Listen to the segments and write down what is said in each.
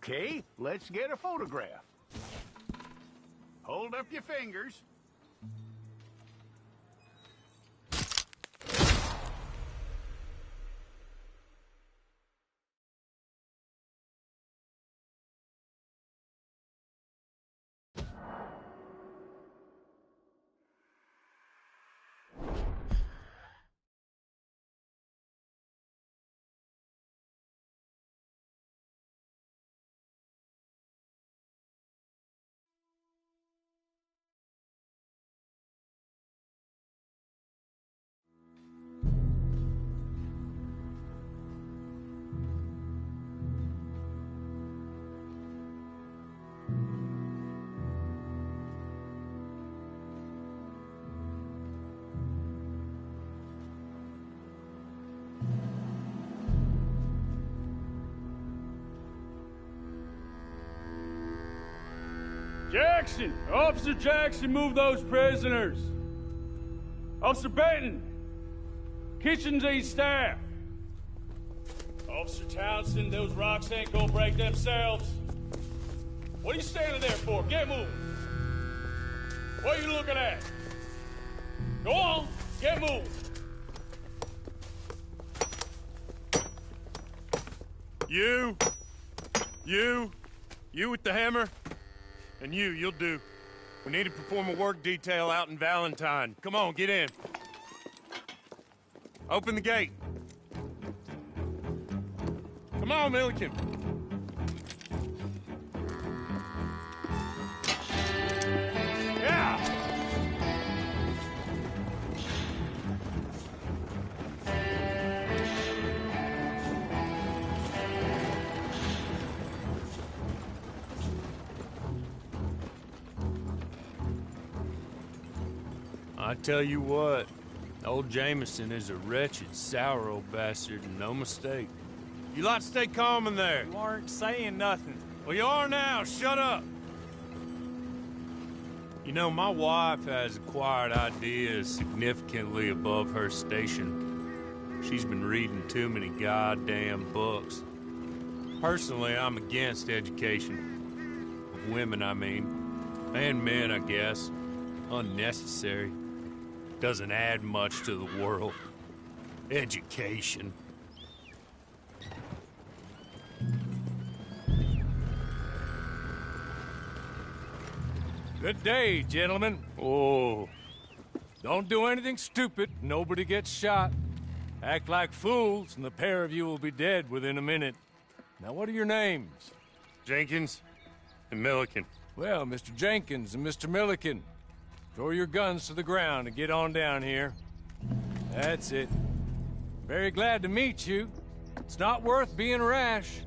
Okay, let's get a photograph. Hold up your fingers. Jackson! Officer Jackson, move those prisoners! Officer Benton! Kitchens aid staff! Officer Townsend, those rocks ain't gonna break themselves. What are you standing there for? Get moving! What are you looking at? Go on, get moving! You with the hammer? And you'll do. We need to perform a work detail out in Valentine. Come on, get in. Open the gate. Come on, Milliken. Yeah! I tell you what, old Jameson is a wretched, sour old bastard, and no mistake. You lot stay calm in there. You aren't saying nothing. Well, you are now. Shut up. You know, my wife has acquired ideas significantly above her station. She's been reading too many goddamn books. Personally, I'm against education. Of women, I mean. And men, I guess. Unnecessary. Doesn't add much to the world. Education. Good day, gentlemen. Oh. Don't do anything stupid. Nobody gets shot. Act like fools, and the pair of you will be dead within a minute. Now, what are your names? Jenkins and Milliken. Well, Mr. Jenkins and Mr. Milliken, throw your guns to the ground and get on down here. That's it. Very glad to meet you. It's not worth being rash.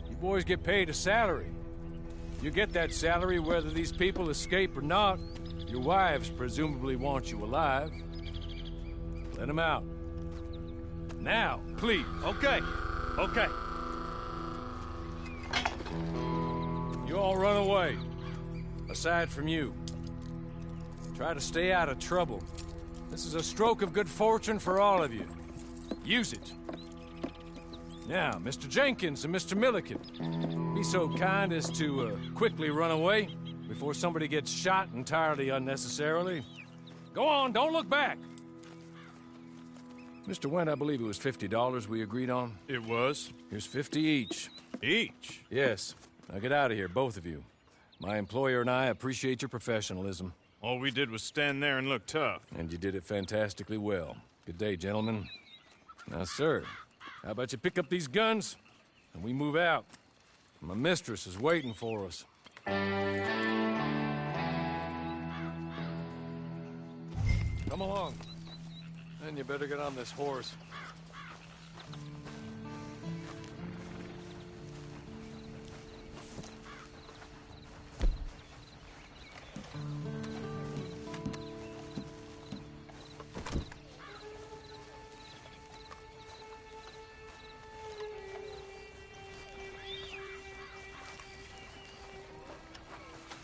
You boys get paid a salary. You get that salary whether these people escape or not. Your wives presumably want you alive. Let them out. Now, please. Okay. Okay. You all run away. Aside from you. Try to stay out of trouble. This is a stroke of good fortune for all of you. Use it. Now, Mr. Jenkins and Mr. Milliken, be so kind as to quickly run away before somebody gets shot entirely unnecessarily. Go on, don't look back. Mr. Wendt, I believe it was $50 we agreed on. It was. Here's 50 each. Each? Yes. Now get out of here, both of you. My employer and I appreciate your professionalism. All we did was stand there and look tough. And you did it fantastically well. Good day, gentlemen. Now, sir, how about you pick up these guns, and we move out? My mistress is waiting for us. Come along. And you better get on this horse.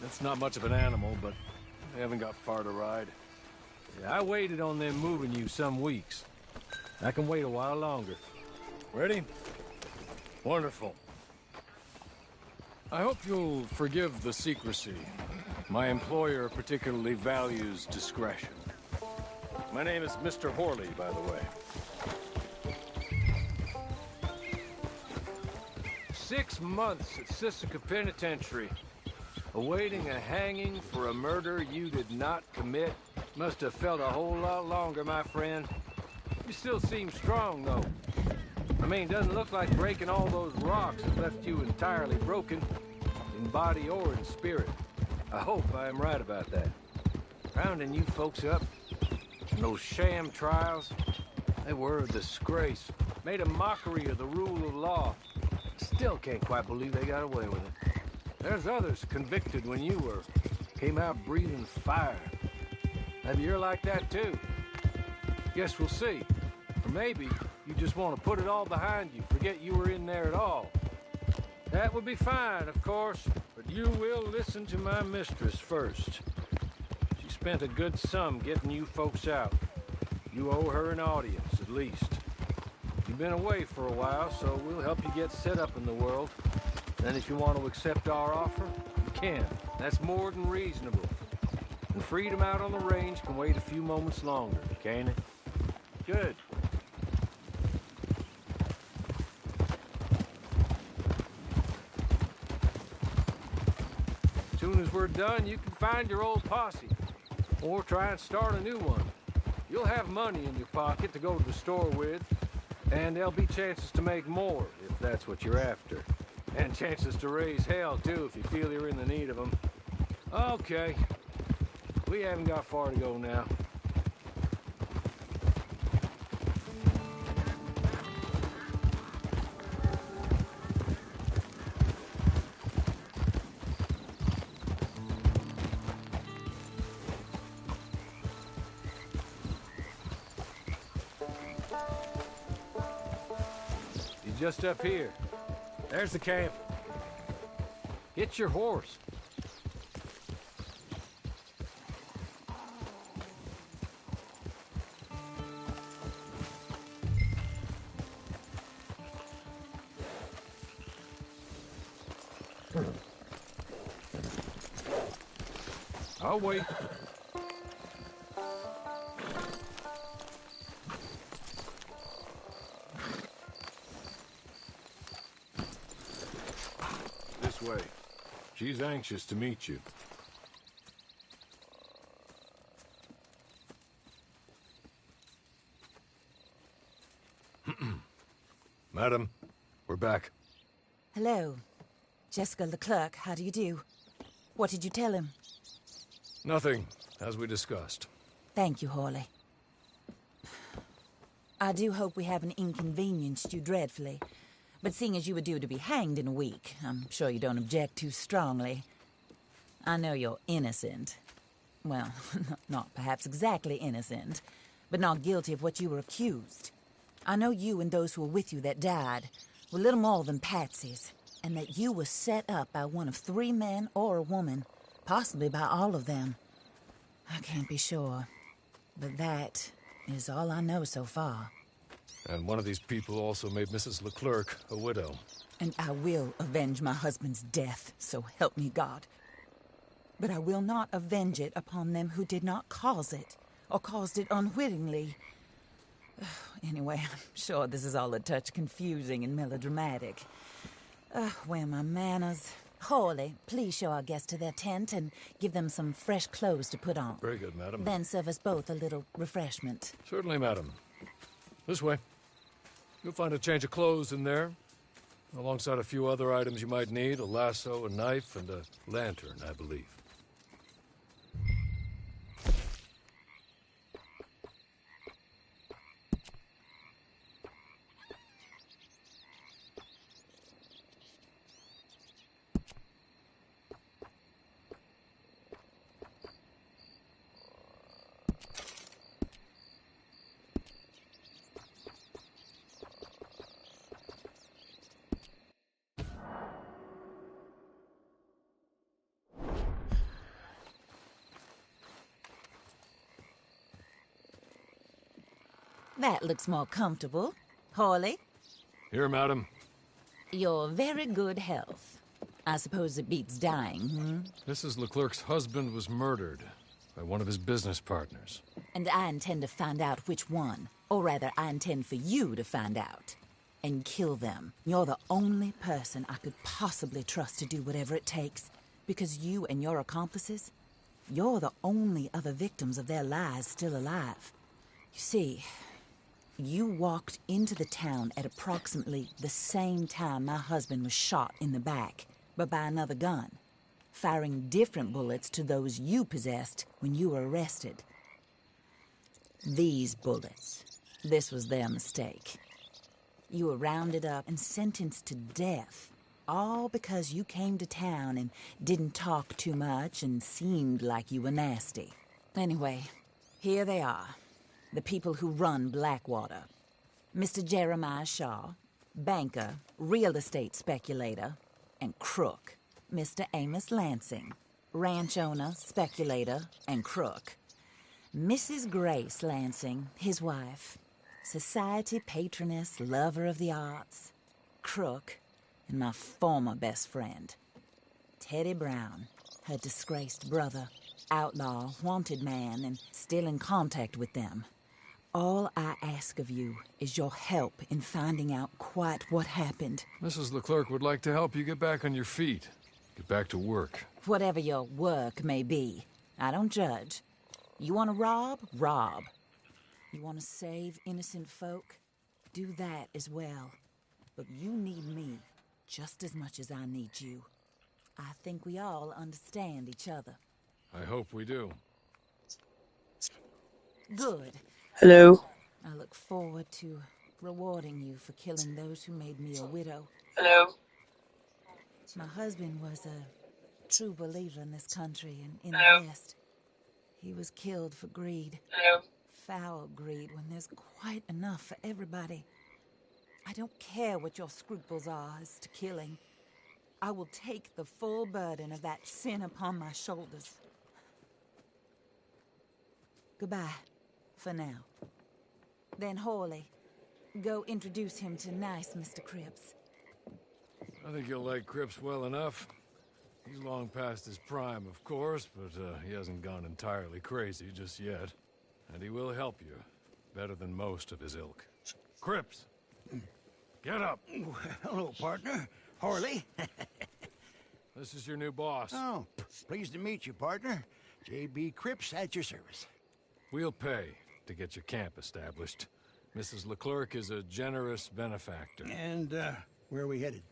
That's not much of an animal, but they haven't got far to ride. Yeah, I waited on them moving you some weeks. I can wait a while longer. Ready? Wonderful. I hope you'll forgive the secrecy. My employer particularly values discretion. My name is Mr. Horley, by the way. 6 months at Sisika Penitentiary, awaiting a hanging for a murder you did not commit. Must have felt a whole lot longer, my friend. You still seem strong, though. I mean, doesn't look like breaking all those rocks has left you entirely broken, in body or in spirit. I hope I am right about that. Rounding you folks up, and those sham trials, they were a disgrace. Made a mockery of the rule of law. Still can't quite believe they got away with it. There's others convicted when you were. Came out breathing fire. Maybe you're like that too. Guess we'll see. Or maybe you just want to put it all behind you, forget you were in there at all. That would be fine, of course, but you will listen to my mistress first. She spent a good sum getting you folks out. You owe her an audience, at least. You've been away for a while, so we'll help you get set up in the world. Then if you want to accept our offer, you can. That's more than reasonable. And freedom out on the range can wait a few moments longer, can't it? Good. As soon as we're done, you can find your old posse. Or try and start a new one. You'll have money in your pocket to go to the store with. And there'll be chances to make more, if that's what you're after. And chances to raise hell, too, if you feel you're in the need of them. Okay. We haven't got far to go now. Just up here. There's the camp. Get your horse. I'll wait. Way. She's anxious to meet you. Madam, we're back. Hello. Jessica Leclerc, how do you do? What did you tell him? Nothing, as we discussed. Thank you, Horley. I do hope we haven't inconvenienced you dreadfully. But seeing as you were due to be hanged in a week, I'm sure you don't object too strongly. I know you're innocent. Well, not perhaps exactly innocent, but not guilty of what you were accused. I know you and those who were with you that died were little more than patsies, and that you were set up by one of 3 men or a woman, possibly by all of them. I can't be sure, but that is all I know so far. And one of these people also made Mrs. Leclerc a widow. And I will avenge my husband's death, so help me God. But I will not avenge it upon them who did not cause it, or caused it unwittingly. Anyway, I'm sure this is all a touch confusing and melodramatic. Where are my manners? Horley, please show our guests to their tent and give them some fresh clothes to put on. Very good, madam. Then serve us both a little refreshment. Certainly, madam. This way. You'll find a change of clothes in there, alongside a few other items you might need, a lasso, a knife, and a lantern, I believe. That looks more comfortable. Horley? Here, madam. Your very good health. I suppose it beats dying, hmm? Mrs. Leclerc's husband was murdered by one of his business partners. And I intend to find out which one. Or rather, I intend for you to find out. And kill them. You're the only person I could possibly trust to do whatever it takes. Because you and your accomplices, you're the only other victims of their lies still alive. You see, you walked into the town at approximately the same time my husband was shot in the back, but by another gun, firing different bullets to those you possessed when you were arrested. These bullets, this was their mistake. You were rounded up and sentenced to death, all because you came to town and didn't talk too much and seemed like you were nasty. Anyway, here they are, the people who run Blackwater. Mr. Jeremiah Shaw, banker, real estate speculator, and crook. Mr. Amos Lansing, ranch owner, speculator, and crook. Mrs. Grace Lansing, his wife, society patroness, lover of the arts, crook, and my former best friend. Teddy Brown, her disgraced brother, outlaw, wanted man, and still in contact with them. All I ask of you is your help in finding out quite what happened. Mrs. Leclerc would like to help you get back on your feet. Get back to work. Whatever your work may be, I don't judge. You want to rob? Rob. You want to save innocent folk? Do that as well. But you need me just as much as I need you. I think we all understand each other. I hope we do. Good. Hello. I look forward to rewarding you for killing those who made me a widow. Hello. My husband was a true believer in this country and in Hello. the West. He was killed for greed. Hello. Foul greed when there's quite enough for everybody. I don't care what your scruples are as to killing. I will take the full burden of that sin upon my shoulders. Goodbye, for now. Then Hawley, go introduce him to nice Mr. Cripps. I think you'll like Cripps well enough. He's long past his prime, of course, but he hasn't gone entirely crazy just yet. And he will help you, better than most of his ilk. Cripps! Get up! Hello, partner. Harley. This is your new boss. Oh, pleased to meet you, partner. J.B. Cripps at your service. We'll pay to get your camp established. Mrs. Leclerc is a generous benefactor. And, where are we headed?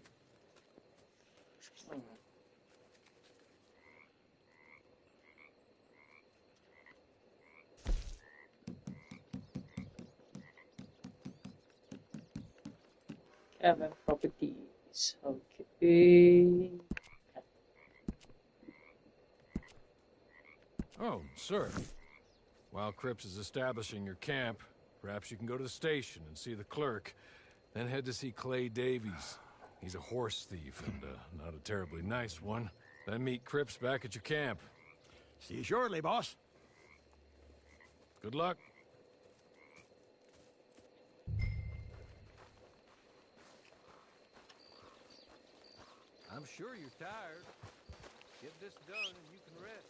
Caravan properties. Okay. Oh, sir. While Cripps is establishing your camp, perhaps you can go to the station and see the clerk, then head to see Clay Davies. He's a horse thief and not a terribly nice one. Then meet Cripps back at your camp. See you shortly, boss. Good luck. I'm sure you're tired. Get this done and you can rest.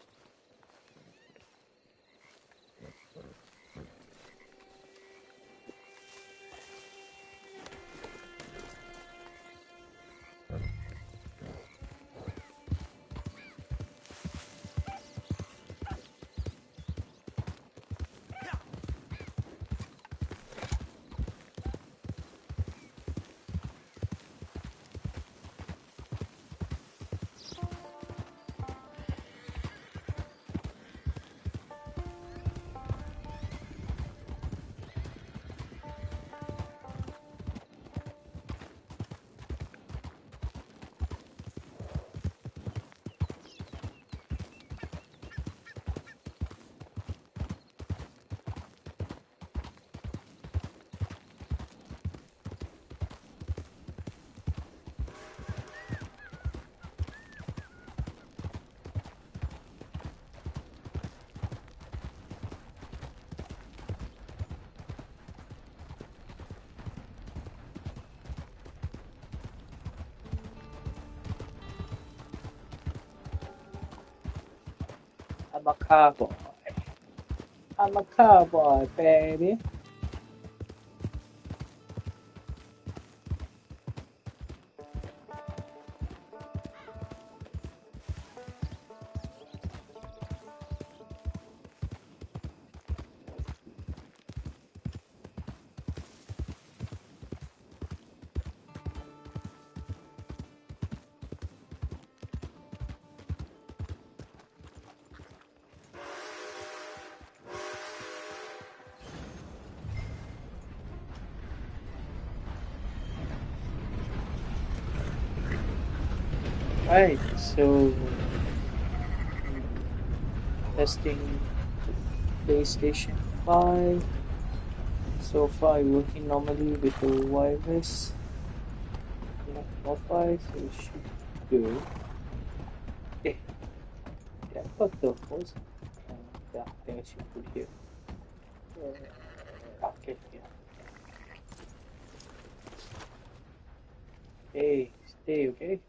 I'm a cowboy. I'm a cowboy, baby. Right, so testing PlayStation 5. So far working normally with the wireless. Yeah, Wi-Fi, so it should do. Okay, yeah, I got the host. Yeah, I think I should put here. Okay, yeah. Hey, stay, okay?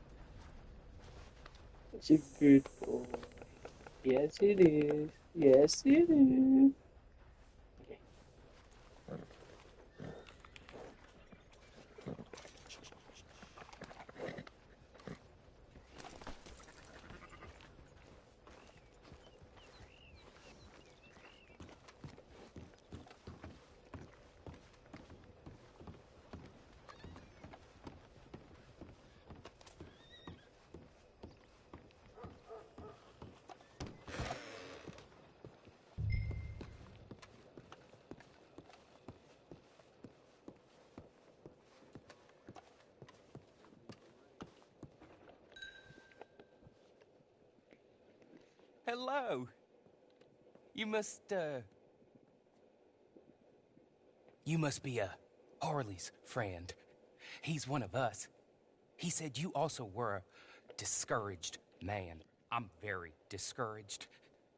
It's a good boy. Yes, it is. Yes, it is. Okay. Hello. You must be Harley's friend. He's one of us. He said you also were a discouraged man. I'm very discouraged.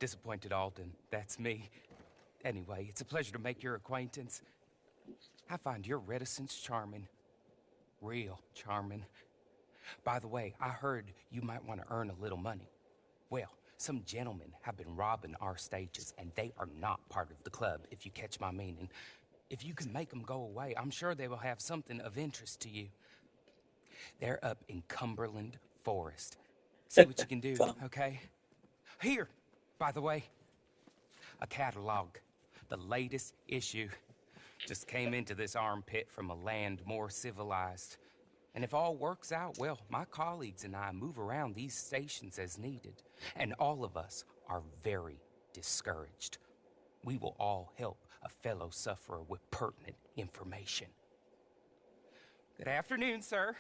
Disappointed Alden, that's me. Anyway, it's a pleasure to make your acquaintance. I find your reticence charming. Real charming. By the way, I heard you might want to earn a little money. Well, some gentlemen have been robbing our stages, and they are not part of the club, if you catch my meaning. If you can make them go away, I'm sure they will have something of interest to you. They're up in Cumberland Forest. See what you can do, okay? Here, by the way, a catalog. The latest issue. Just came into this armpit from a land more civilized. And if all works out, well, my colleagues and I move around these stations as needed. And all of us are very discouraged. We will all help a fellow sufferer with pertinent information. Good afternoon, sir.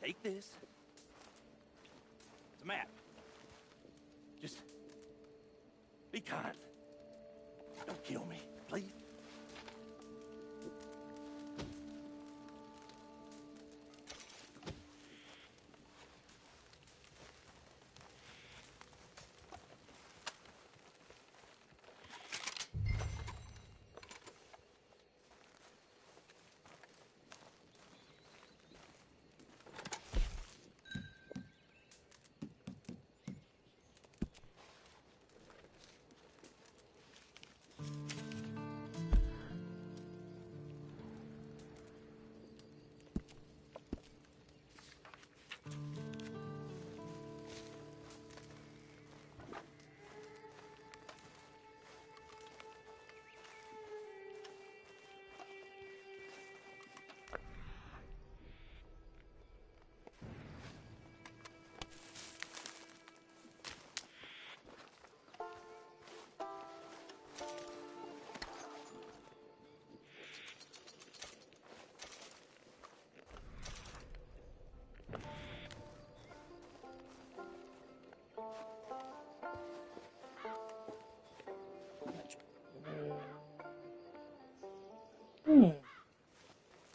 Take this. It's a map. Just be kind. Don't kill me, please.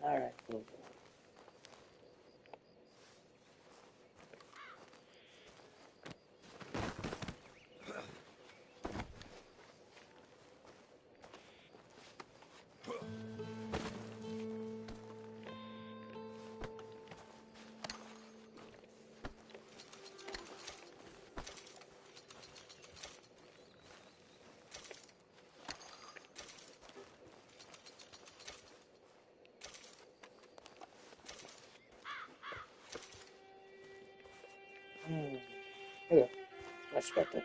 Alright, cool. Yeah, much better.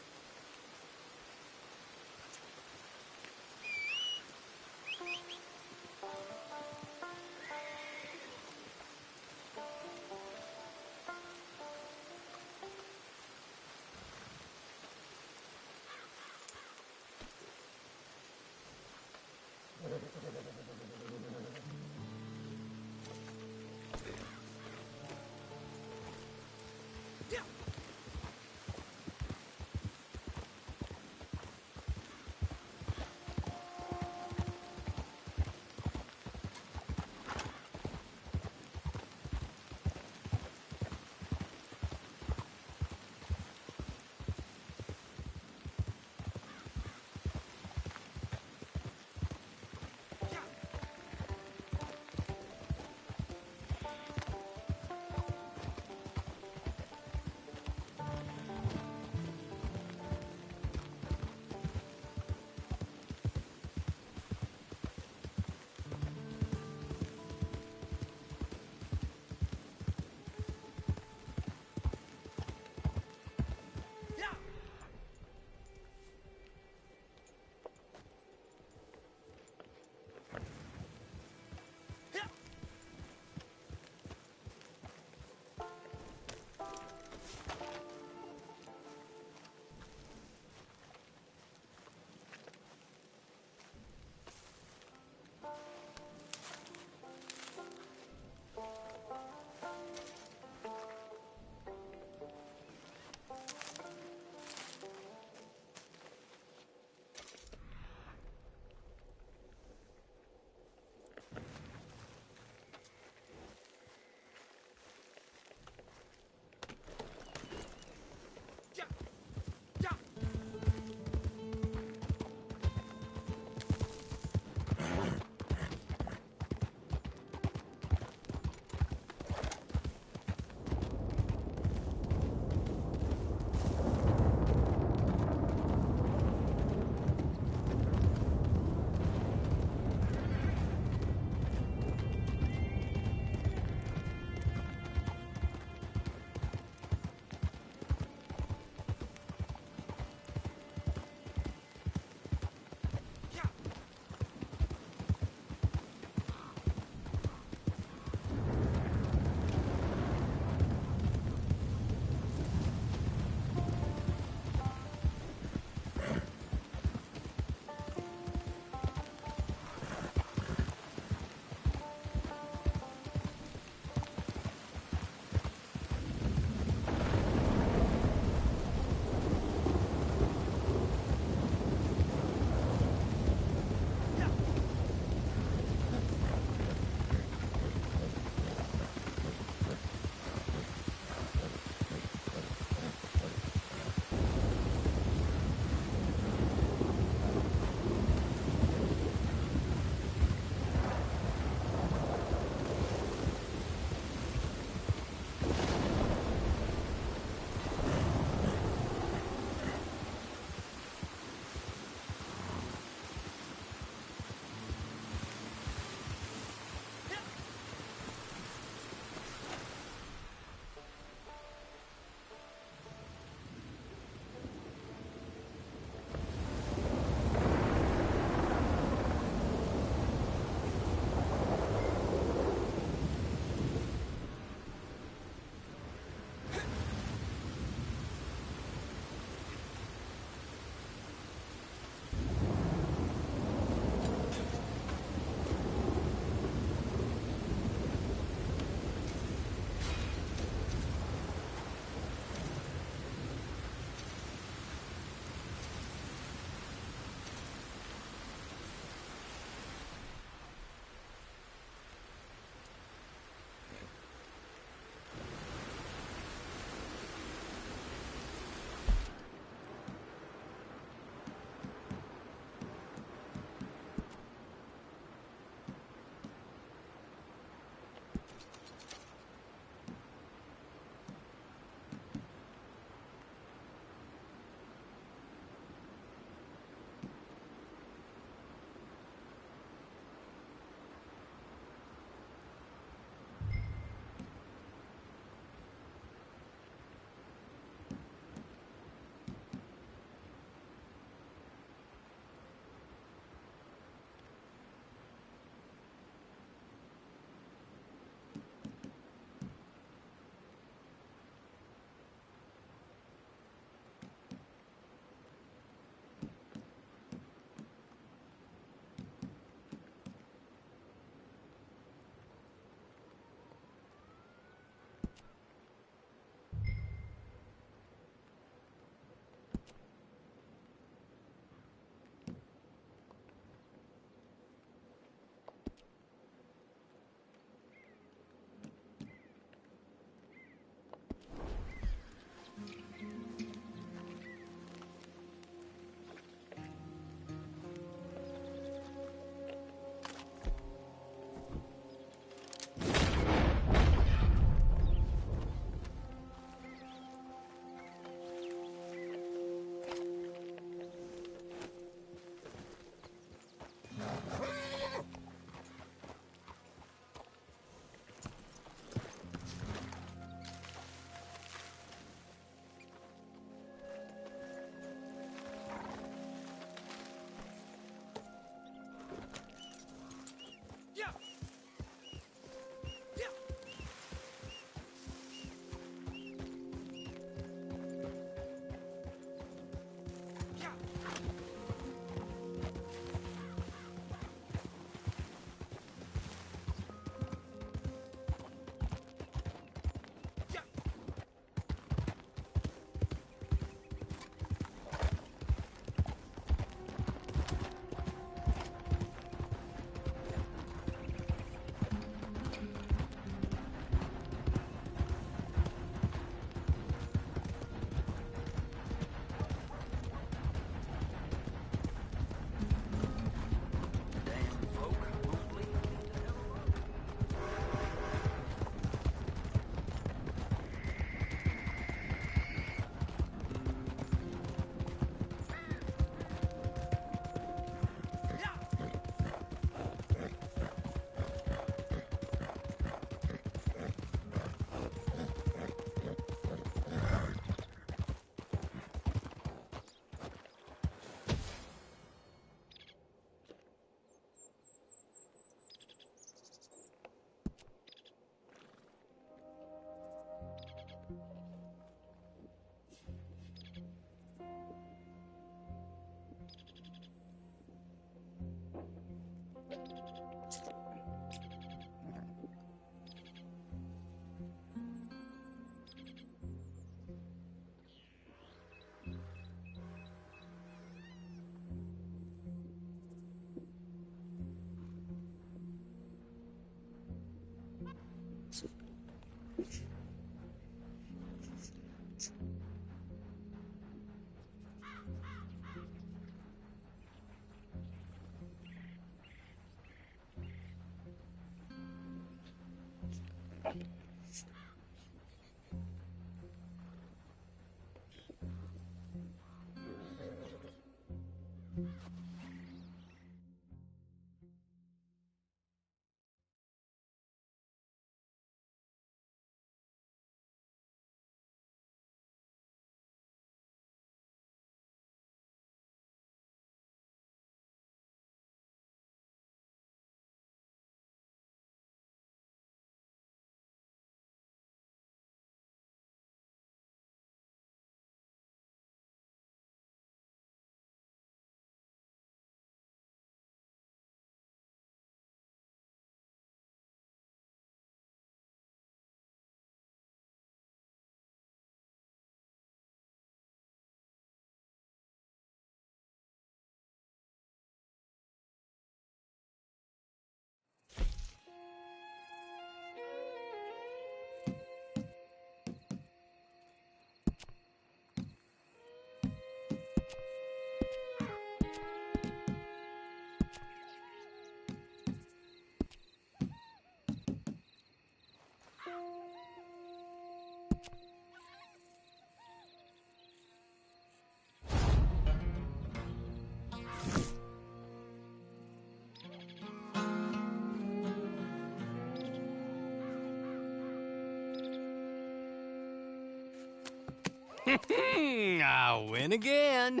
I win again.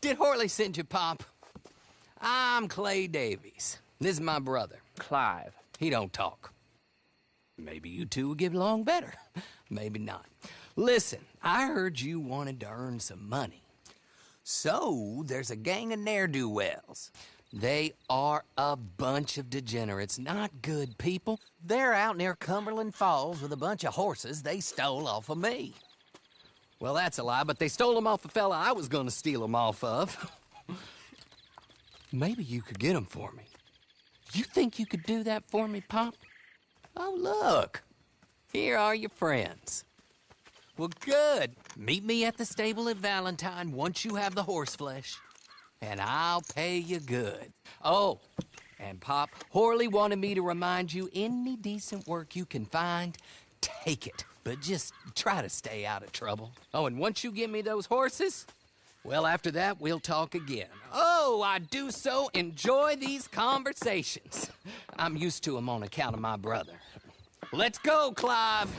Did Horley send you, Pop? I'm Clay Davies. This is my brother, Clive. He don't talk. Maybe you two will get along better. Maybe not. Listen, I heard you wanted to earn some money. So, there's a gang of ne'er-do-wells. They are a bunch of degenerates, not good people. They're out near Cumberland Falls with a bunch of horses they stole off of me. Well, that's a lie, but they stole them off a fella I was gonna steal them off of. Maybe you could get them for me. You think you could do that for me, Pop? Oh, look. Here are your friends. Well, good. Meet me at the stable at Valentine once you have the horse flesh, and I'll pay you good. Oh, and Pop, Horley wanted me to remind you, any decent work you can find, take it. But just try to stay out of trouble. Oh, and once you give me those horses, well, after that, we'll talk again. Oh, I do so enjoy these conversations. I'm used to them on account of my brother. Let's go, Clive.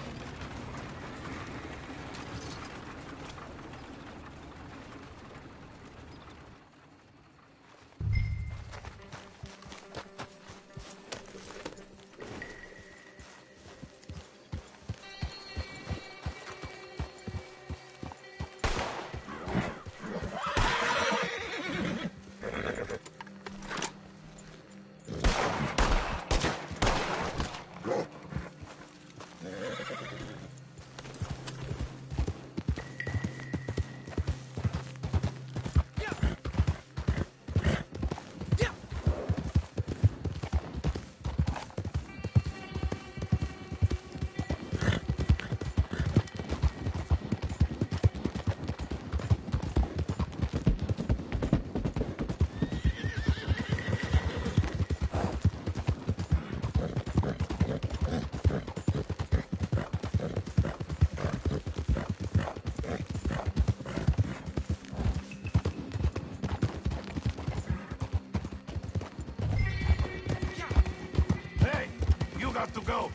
To go.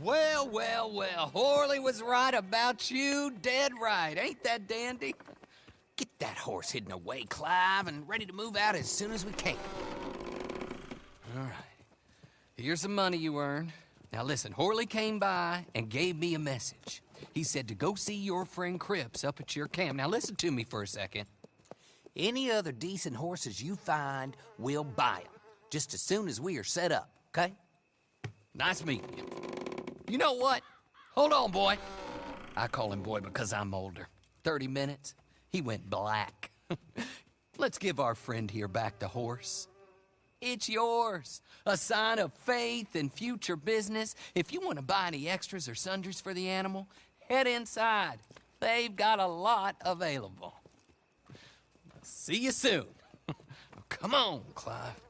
Well, well, well. Horley was right about you. Dead right. Ain't that dandy? Get that horse hidden away, Clive, and ready to move out as soon as we can. All right. Here's the money you earned. Now listen, Horley came by and gave me a message. He said to go see your friend Cripps up at your camp. Now listen to me for a second. Any other decent horses you find, we'll buy them. Just as soon as we are set up, okay? Nice meeting you. You know what? Hold on, boy. I call him boy because I'm older. 30 minutes, he went black. Let's give our friend here back the horse. It's yours. A sign of faith and future business. If you want to buy any extras or sundries for the animal, head inside. They've got a lot available. See you soon. Come on, Clive.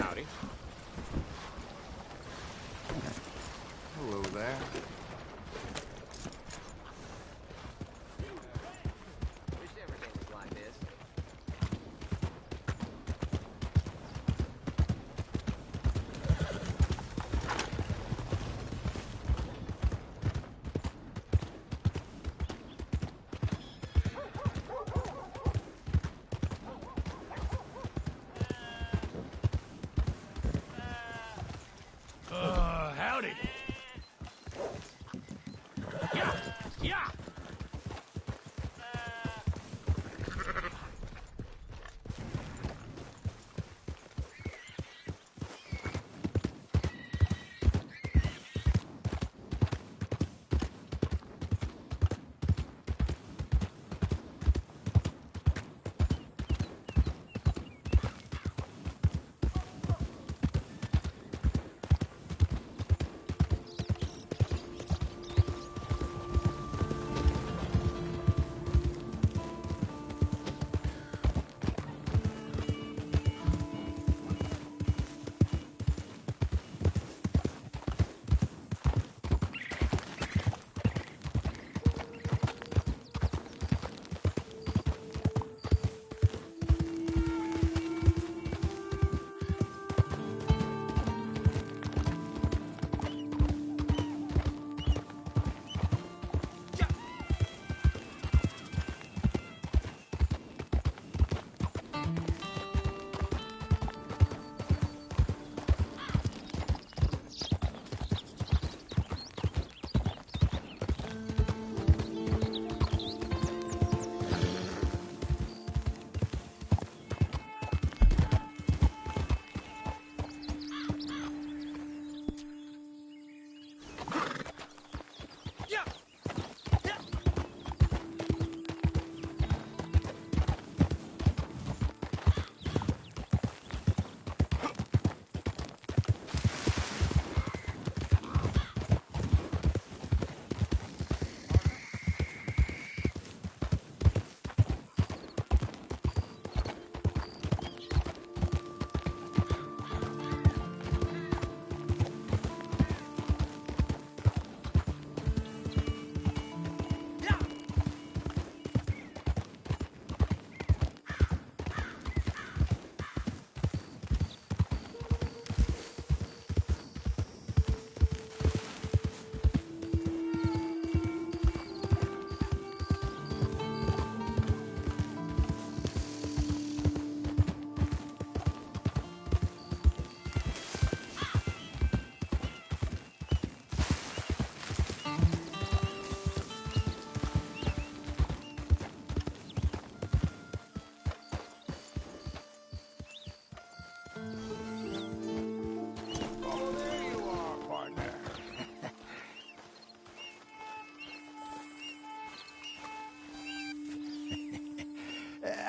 Howdy. Hello there. Wish everything was like this.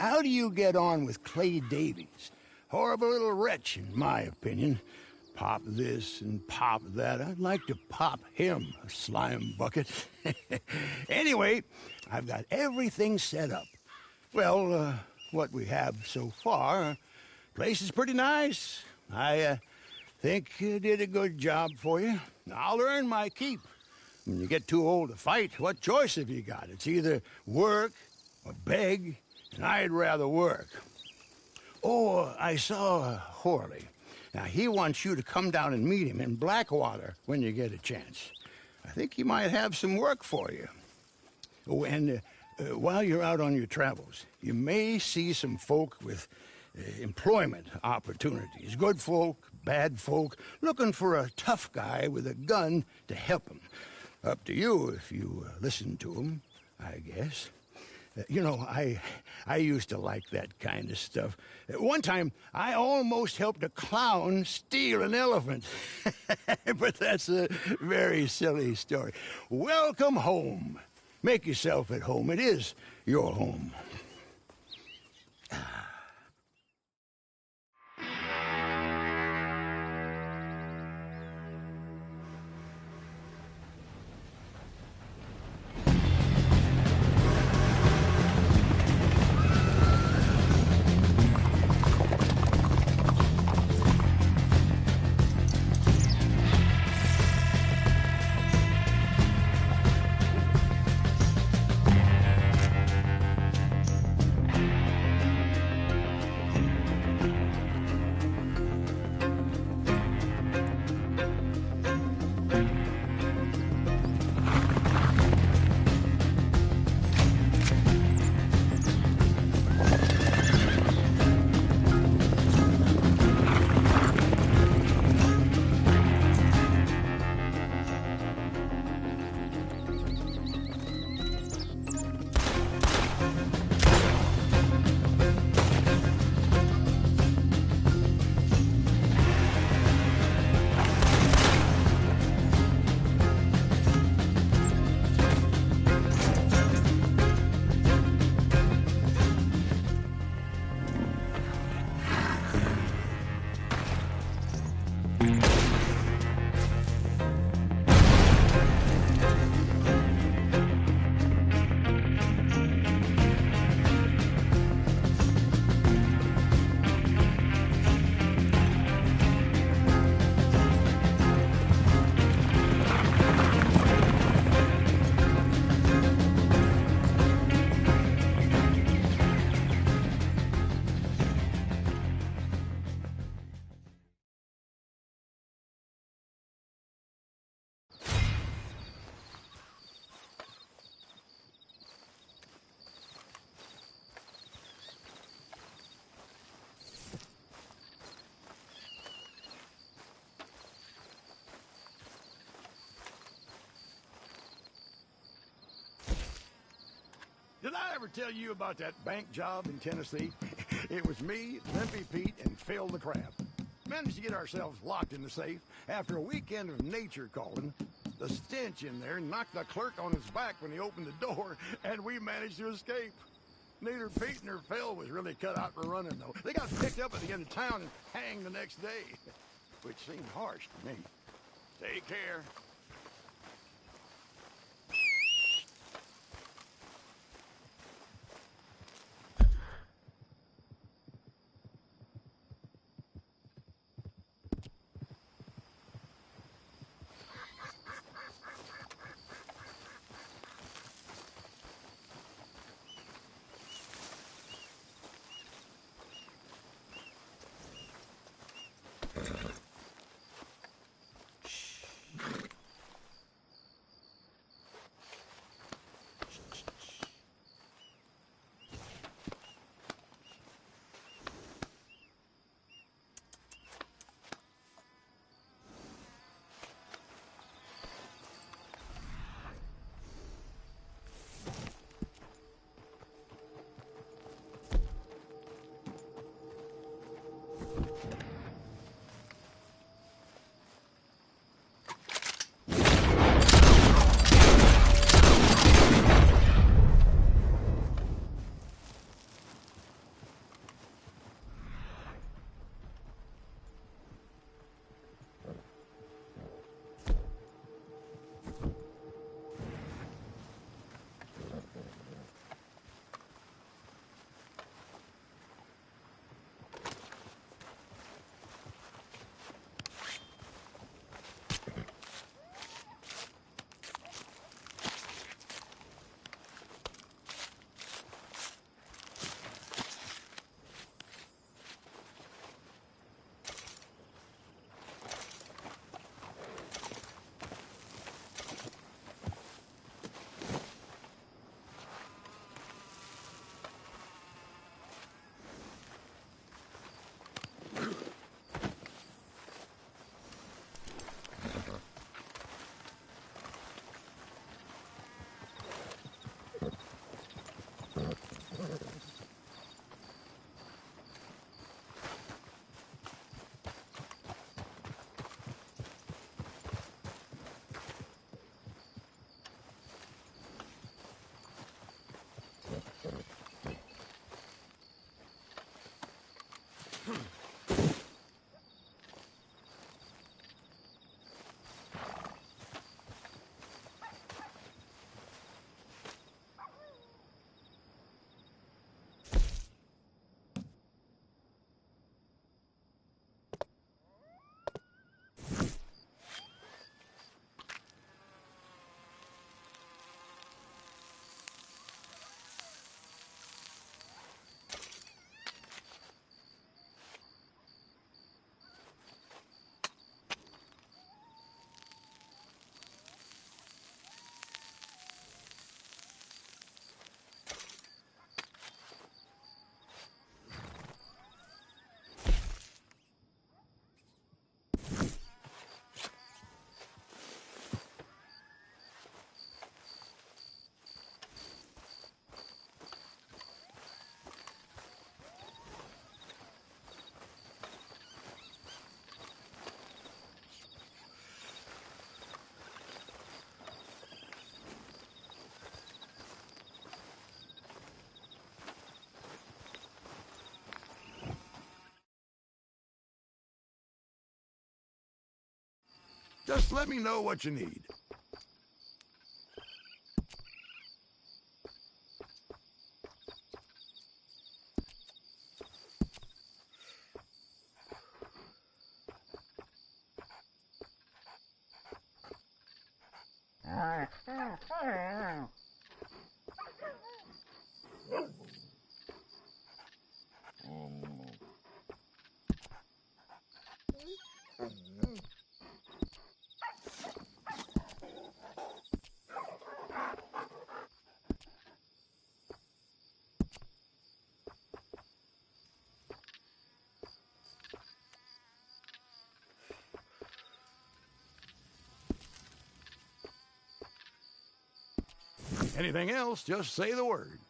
how do you get on with Clay Davies? Horrible little wretch, in my opinion. Pop this and pop that. I'd like to pop him, a slime bucket. Anyway, I've got everything set up. Well, what we have so far, place is pretty nice. I think you did a good job for you. I'll earn my keep. When you get too old to fight, what choice have you got? It's either work or beg, and I'd rather work. Oh, I saw Horley. Now, he wants you to come down and meet him in Blackwater when you get a chance. I think he might have some work for you. Oh, and while you're out on your travels, you may see some folk with employment opportunities. Good folk, bad folk, looking for a tough guy with a gun to help them. Up to you if you listen to them, I guess. You know, I used to like that kind of stuff. One time, I almost helped a clown steal an elephant. But that's a very silly story. Welcome home. Make yourself at home. It is your home. Did I ever tell you about that bank job in Tennessee? It was me, Limpy Pete, and Phil the Crab. Managed to get ourselves locked in the safe after a weekend of nature calling. The stench in there knocked the clerk on his back when he opened the door, and we managed to escape. Neither Pete nor Phil was really cut out for running, though. They got picked up at the end of town and hanged the next day, which seemed harsh to me. Take care. Just let me know what you need. Anything else, just say the word.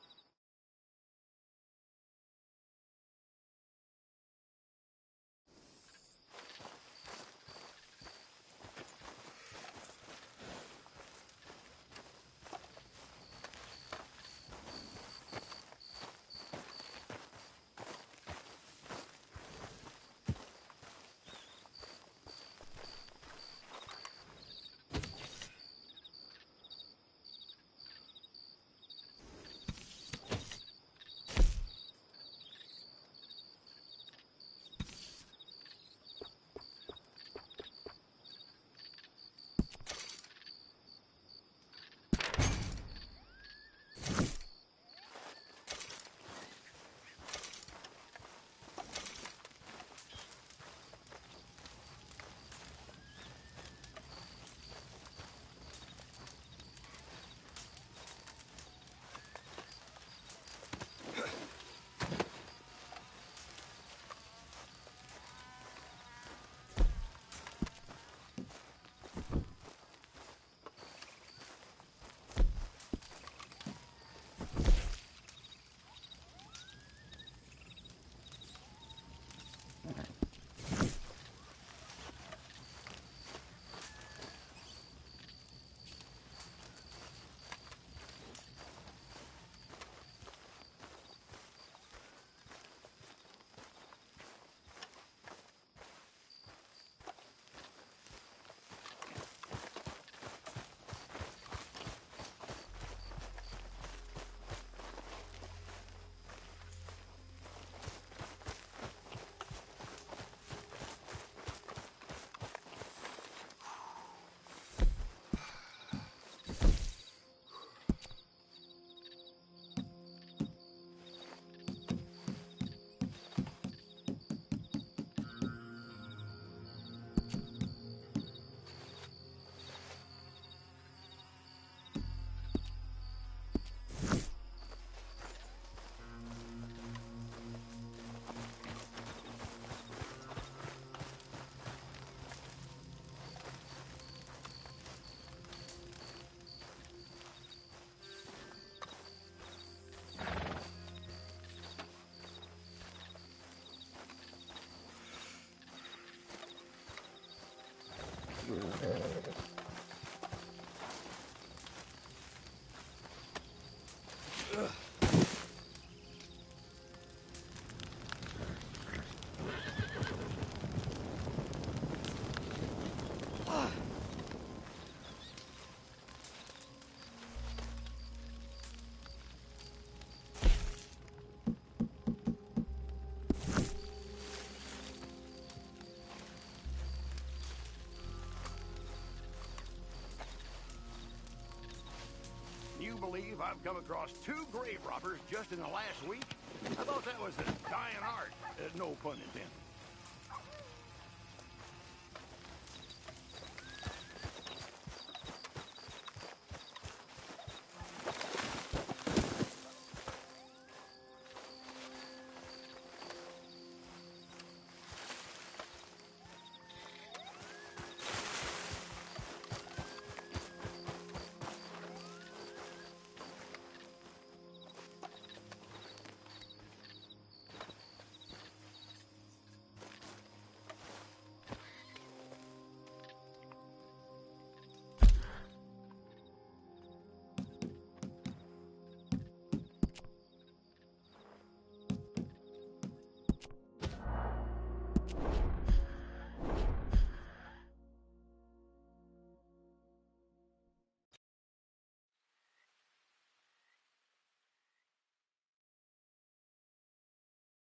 Believe I've come across 2 grave robbers just in the last week? I thought that was a dying art. No pun intended.